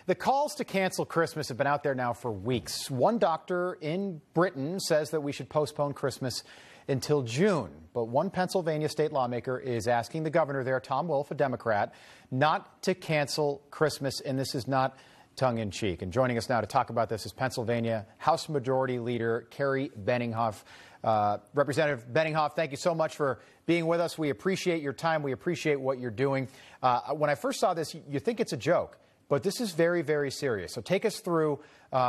The calls to cancel Christmas have been out there now for weeks. One doctor in Britain says that we should postpone Christmas until June. But one Pennsylvania state lawmaker is asking the governor there, Tom Wolf, a Democrat, not to cancel Christmas. And this is not tongue-in-cheek. And joining us now to talk about this is Pennsylvania House Majority Leader Carrie Benninghoff. Representative Benninghoff, thank you so much for being with us. We appreciate your time. We appreciate what you're doing. When I first saw this, you think it's a joke. But this is very, very serious. So take us through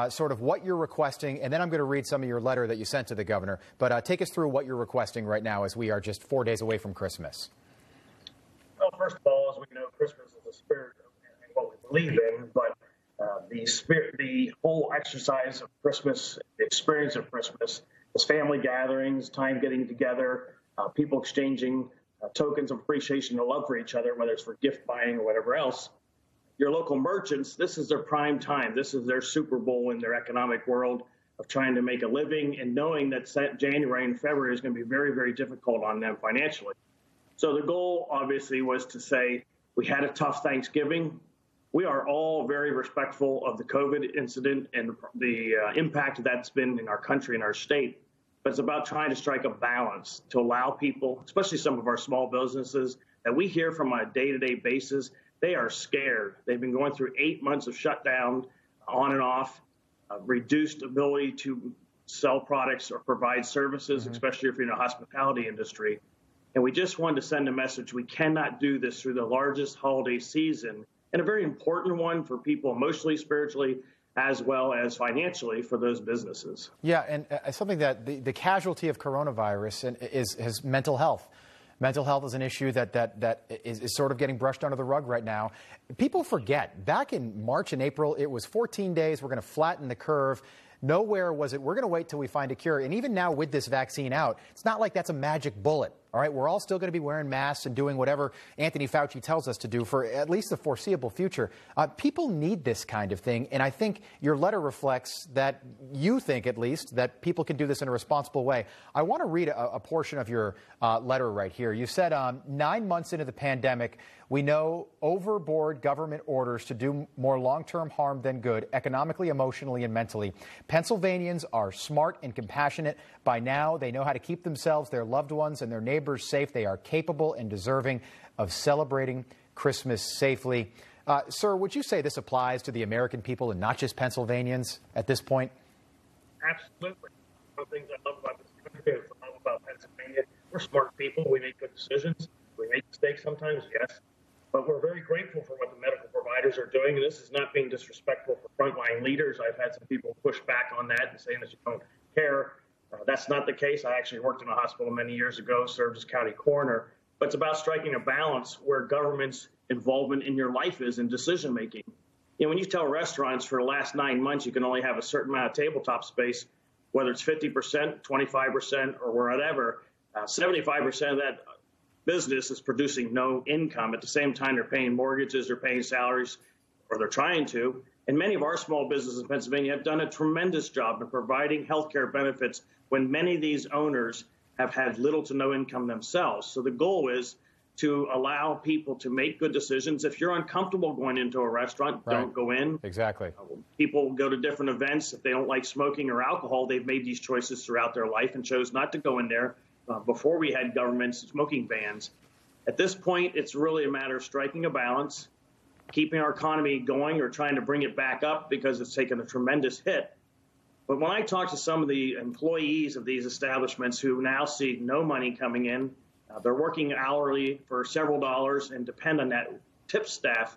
sort of what you're requesting, and then I'm going to read some of your letter that you sent to the governor. But take us through what you're requesting right now as we are just 4 days away from Christmas. Well, first of all, as we know, Christmas is the spirit of what we believe in, but the whole exercise of Christmas, the experience of Christmas, is family gatherings, time getting together, people exchanging tokens of appreciation and love for each other, whether it's for gift buying or whatever else. Your local merchants, this is their prime time. This is their Super Bowl in their economic world of trying to make a living and knowing that January and February is going to be very, very difficult on them financially. So the goal, obviously, was to say we had a tough Thanksgiving. We are all very respectful of the COVID incident and the impact that's been in our country and our state. But it's about trying to strike a balance to allow people, especially some of our small businesses, that we hear from on a day-to-day basis. They are scared. They've been going through 8 months of shutdown, on and off, reduced ability to sell products or provide services, especially if you're in the hospitality industry. And we just wanted to send a message. We cannot do this through the largest holiday season, and a very important one for people emotionally, spiritually, as well as financially for those businesses. Yeah, and something that the casualty of coronavirus is mental health. Mental health is an issue that is sort of getting brushed under the rug right now. People forget, back in March and April, it was 14 days. We're going to flatten the curve. Nowhere was it, we're going to wait till we find a cure. And even now with this vaccine out, it's not like that's a magic bullet. All right, we're all still going to be wearing masks and doing whatever Anthony Fauci tells us to do for at least the foreseeable future. People need this kind of thing, and I think your letter reflects that you think, at least, that people can do this in a responsible way. I want to read a portion of your letter right here. You said, 9 months into the pandemic, we know overboard government orders to do more long-term harm than good, economically, emotionally, and mentally. Pennsylvanians are smart and compassionate. By now, they know how to keep themselves, their loved ones, and their neighbors safe. They are capable and deserving of celebrating Christmas safely. Sir, would you say this applies to the American people and not just Pennsylvanians at this point? Absolutely. One of the things I love about this country is I love about Pennsylvania. We're smart people. We make good decisions. We make mistakes sometimes, yes. But we're very grateful for what the medical providers are doing. And this is not being disrespectful for frontline leaders. I've had some people push back on that and saying that you don't care. That's not the case. I actually worked in a hospital many years ago, served as county coroner. But it's about striking a balance where government's involvement in your life is in decision making. You know, when you tell restaurants for the last 9 months you can only have a certain amount of tabletop space, whether it's 50%, 25%, or whatever, 75% of that business is producing no income. At the same time, they're paying mortgages, they're paying salaries, or they're trying to. And many of our small businesses in Pennsylvania have done a tremendous job in providing health care benefits when many of these owners have had little to no income themselves. So the goal is to allow people to make good decisions. If you're uncomfortable going into a restaurant, don't go in. Exactly. People go to different events. If they don't like smoking or alcohol, they've made these choices throughout their life and chose not to go in there before we had government smoking bans. At this point, it's really a matter of striking a balance, keeping our economy going or trying to bring it back up because it's taken a tremendous hit. But when I talk to some of the employees of these establishments who now see no money coming in, they're working hourly for several dollars and depend on that tip staff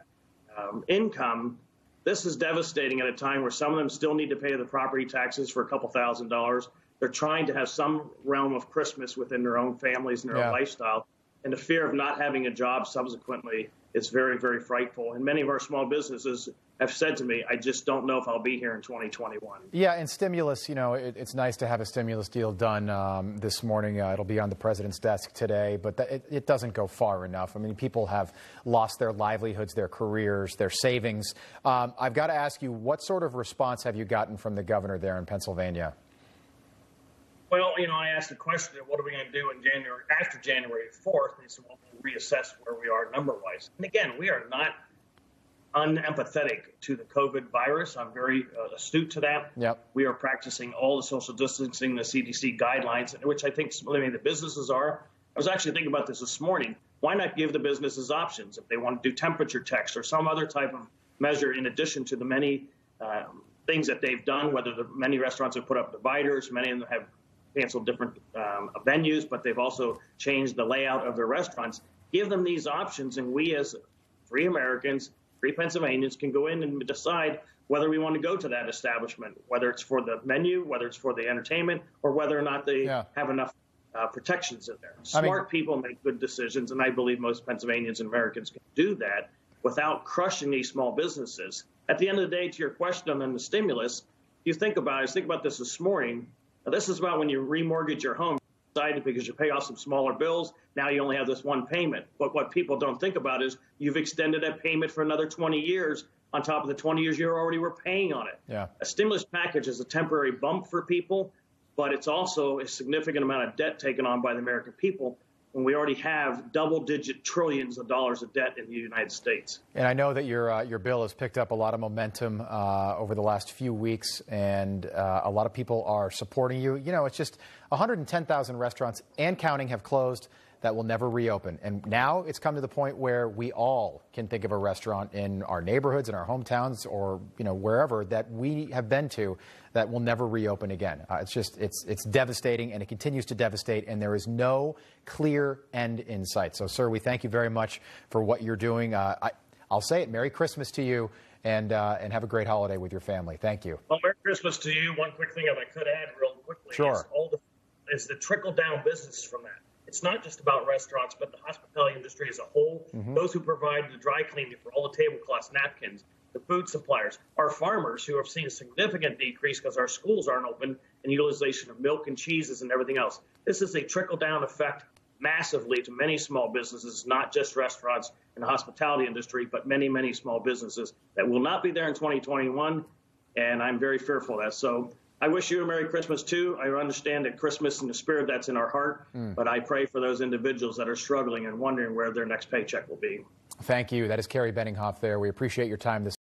income. This is devastating at a time where some of them still need to pay the property taxes for a couple $1,000s. They're trying to have some realm of Christmas within their own families and their own lifestyle. And the fear of not having a job subsequently is very, very frightful. And many of our small businesses have said to me, I just don't know if I'll be here in 2021. Yeah, and stimulus, you know, it's nice to have a stimulus deal done this morning. It'll be on the president's desk today, but it doesn't go far enough. I mean, people have lost their livelihoods, their careers, their savings. I've got to ask you, what sort of response have you gotten from the governor there in Pennsylvania? Well, you know, I asked the question, what are we going to do in January, after January 4th? And he said, well, we'll reassess where we are number-wise. And again, we are not unempathetic to the COVID virus. I'm very astute to that. Yep. We are practicing all the social distancing, the CDC guidelines, which I think many of the businesses are. I was actually thinking about this morning. Why not give the businesses options if they want to do temperature checks or some other type of measure in addition to the many things that they've done, whether the many restaurants have put up dividers, many of them have canceled different venues, but they've also changed the layout of their restaurants. Give them these options, and we as free Americans, free Pennsylvanians, can go in and decide whether we want to go to that establishment, whether it's for the menu, whether it's for the entertainment, or whether or not they have enough protections in there. Smart people make good decisions, and I believe most Pennsylvanians and Americans can do that without crushing these small businesses. At the end of the day, to your question on the stimulus, you think about it. I was thinking about this morning. Now, this is about when you remortgage your home, decided because you pay off some smaller bills. Now you only have this one payment. But what people don't think about is you've extended that payment for another 20 years on top of the 20 years you already were paying on it. Yeah. A stimulus package is a temporary bump for people, but it's also a significant amount of debt taken on by the American people when we already have double-digit trillions of dollars of debt in the United States. And I know that your bill has picked up a lot of momentum over the last few weeks, and a lot of people are supporting you. You know, it's just 110,000 restaurants and counting have closed that will never reopen. And now it's come to the point where we all can think of a restaurant in our neighborhoods, in our hometowns, or wherever that we have been to that will never reopen again. It's devastating, and it continues to devastate, and there is no clear end in sight. So, sir, we thank you very much for what you're doing. I'll say it, Merry Christmas to you, and have a great holiday with your family. Thank you. Well, Merry Christmas to you. One quick thing, if I could add real quickly, sure, is the trickle-down business from that. It's not just about restaurants, but the hospitality industry as a whole. Mm-hmm. Those who provide the dry cleaning for all the tablecloths, napkins, the food suppliers, our farmers who have seen a significant decrease because our schools aren't open, and utilization of milk and cheeses and everything else. This is a trickle-down effect massively to many small businesses, not just restaurants and the hospitality industry, but many, many small businesses that will not be there in 2021, and I'm very fearful of that. So I wish you a Merry Christmas, too. I understand that Christmas and the spirit that's in our heart, but I pray for those individuals that are struggling and wondering where their next paycheck will be. Thank you. That is Kerry Benninghoff there. We appreciate your time this